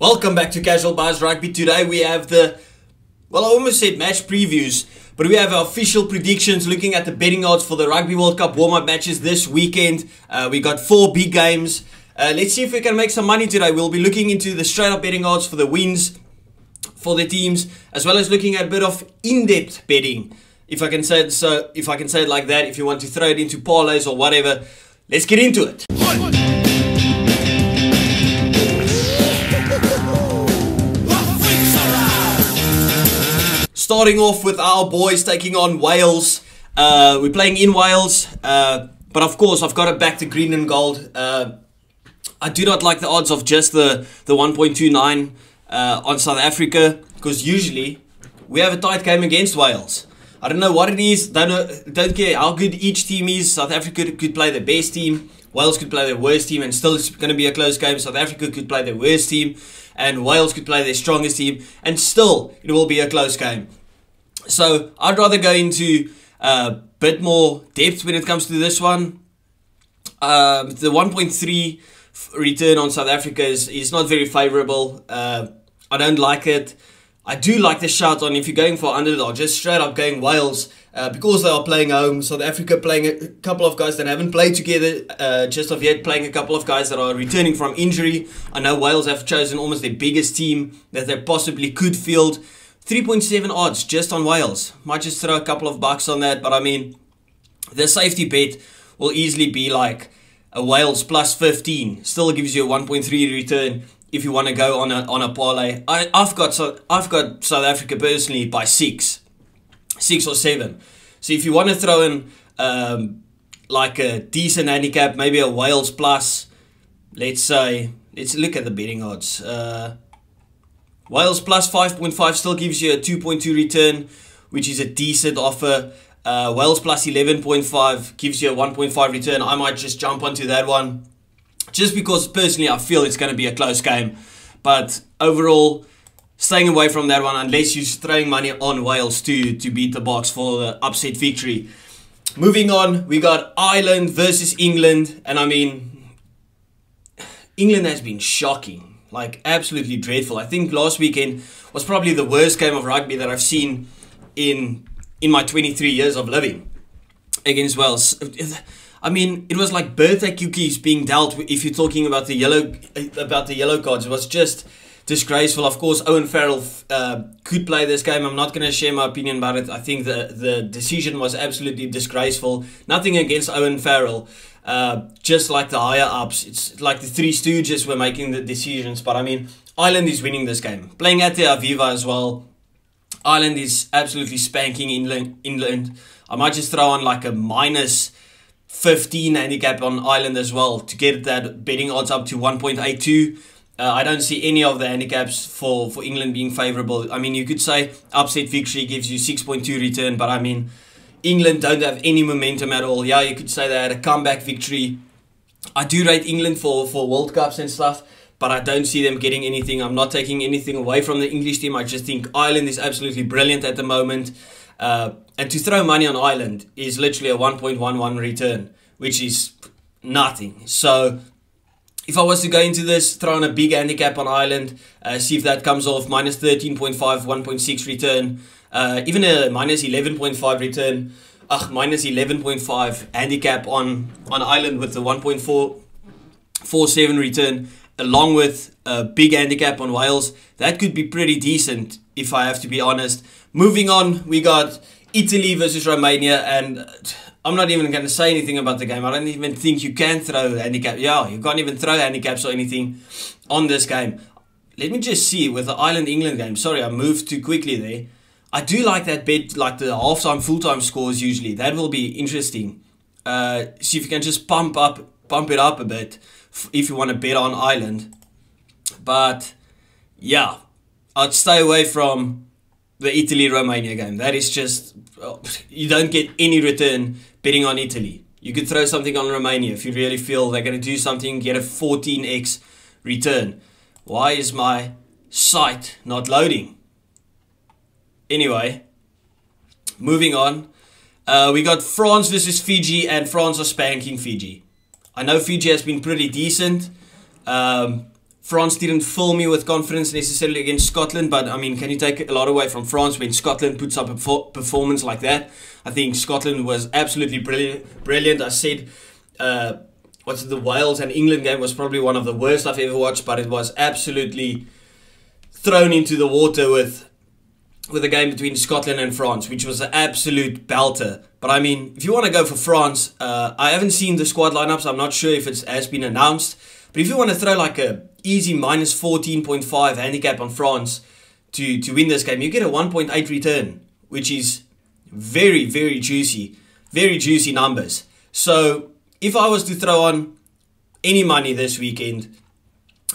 Welcome back to Casual Buzz Rugby. Today we have the, well, I almost said match previews, but we have our official predictions looking at the betting odds for the Rugby World Cup warm-up matches this weekend. We got 4 big games. Let's see if we can make some money today. We'll be looking into the straight-up betting odds for the wins for the teams, as well as looking at a bit of in-depth betting, if I can say it so. If I can say it like that, if you want to throw it into parlays or whatever, let's get into it. Starting off with our boys taking on Wales. We're playing in Wales, but of course I've got it back to green and gold. I do not like the odds of just the 1.29 on South Africa, because usually we have a tight game against Wales. I don't know what it is, don't care how good each team is. South Africa could play their best team, Wales could play their worst team, and still it's going to be a close game. South Africa could play their worst team, and Wales could play their strongest team, and still it will be a close game. So I'd rather go into a bit more depth when it comes to this one. The 1.3 return on South Africa is not very favourable. I don't like it. I do like the shout on if you're going for underdog, just straight up going Wales, because they are playing home. South Africa playing a couple of guys that haven't played together just of yet, playing a couple of guys that are returning from injury. I know Wales have chosen almost their biggest team that they possibly could field. 3.7 odds just on Wales. Might just throw a couple of bucks on that, but I mean, the safety bet will easily be like a Wales plus 15. Still gives you a 1.3 return if you want to go on a parlay. I've got South Africa personally by 6 or 7. So if you want to throw in like a decent handicap, maybe a Wales plus, let's look at the betting odds. Wales plus 5.5 still gives you a 2.2 return, which is a decent offer. Wales plus 11.5 gives you a 1.5 return. I might just jump onto that one, just because personally I feel it's going to be a close game. But overall, staying away from that one unless you're throwing money on Wales to beat the box for the upset victory. Moving on, we got Ireland versus England. And I mean, England has been shocking. Like, absolutely dreadful. I think last weekend was probably the worst game of rugby that I've seen in my 23 years of living against Wales. I mean, it was like birthday cookies being dealt with. If you're talking about the yellow cards, it was just disgraceful. Of course, Owen Farrell could play this game. I'm not going to share my opinion about it. I think the decision was absolutely disgraceful. Nothing against Owen Farrell. Just like the higher ups, it's like the Three Stooges were making the decisions. But I mean, Ireland is winning this game. Playing at the Aviva as well. Ireland is absolutely spanking England. I might just throw on like a minus 15 handicap on Ireland as well to get that betting odds up to 1.82. I don't see any of the handicaps for England being favourable. I mean, you could say upset victory gives you 6.2 return, but I mean, England don't have any momentum at all. Yeah, you could say they had a comeback victory. I do rate England for World Cups and stuff, but I don't see them getting anything. I'm not taking anything away from the English team. I just think Ireland is absolutely brilliant at the moment. And to throw money on Ireland is literally a 1.11 return, which is nothing. So if I was to go into this, throw on a big handicap on Ireland, see if that comes off, minus 13.5, 1.6 return. Even a minus 11.5 return, minus 11.5 handicap on Ireland with the 1.47 return, along with a big handicap on Wales. That could be pretty decent, if I have to be honest. Moving on, we got Italy versus Romania, and I'm not even going to say anything about the game. I don't even think you can throw handicap. Yeah, you can't even throw handicaps or anything on this game. Let me just see with the Ireland-England game. Sorry, I moved too quickly there. I do like that bet, like the half-time, full-time scores usually. That will be interesting. See if you can just pump it up a bit if you want to bet on Ireland. But yeah, I'd stay away from the Italy-Romania game. That is just, you don't get any return betting on Italy. You could throw something on Romania if you really feel they're going to do something, get a 14x return. Why is my site not loading? Anyway, moving on. We got France versus Fiji, and France are spanking Fiji. I know Fiji has been pretty decent. France didn't fill me with confidence necessarily against Scotland, but I mean, can you take a lot away from France when Scotland puts up a performance like that? I think Scotland was absolutely brilliant. I said, the Wales and England game was probably one of the worst I've ever watched, but it was absolutely thrown into the water with the game between Scotland and France, which was an absolute belter. But I mean, if you want to go for France, I haven't seen the squad lineups. I'm not sure if it has been announced. But if you want to throw like a easy minus 14.5 handicap on France to win this game, you get a 1.8 return, which is very, very juicy numbers. So if I was to throw on any money this weekend,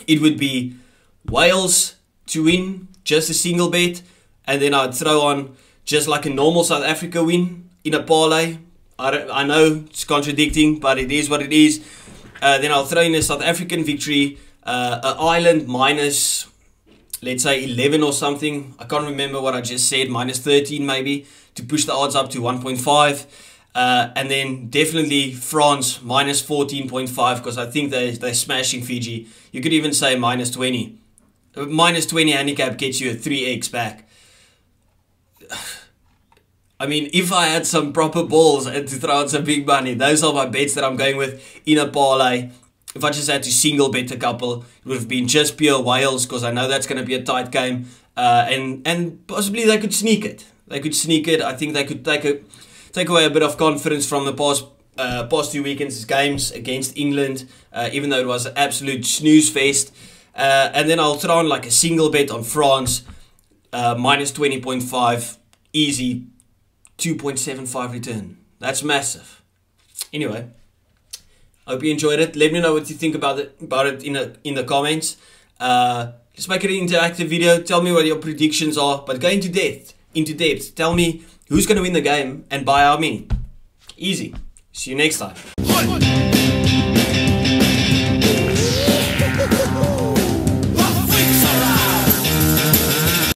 it would be Wales to win, just a single bet, and then I'd throw on just like a normal South Africa win in a parlay. I know it's contradicting, but it is what it is. Then I'll throw in a South African victory, an Ireland minus, let's say 11 or something. I can't remember what I just said, minus 13 maybe, to push the odds up to 1.5. And then definitely France minus 14.5, because I think they're smashing Fiji. You could even say minus 20. Minus 20 handicap gets you a 3x back. I mean, if I had some proper balls and to throw out some big money, those are my bets that I'm going with in a parlay. If I just had to single bet a couple, it would have been just pure Wales, because I know that's going to be a tight game. And possibly they could sneak it. I think they could take away a bit of confidence from the past 2 weekends' games against England, even though it was an absolute snooze fest. And then I'll throw on like a single bet on France, minus 20.5, easy 2.75 return. That's massive. Anyway, hope you enjoyed it. Let me know what you think about it in the comments. Just make it an interactive video. Tell me what your predictions are, but go into depth. Tell me who's going to win the game and by how many. Easy. See you next time.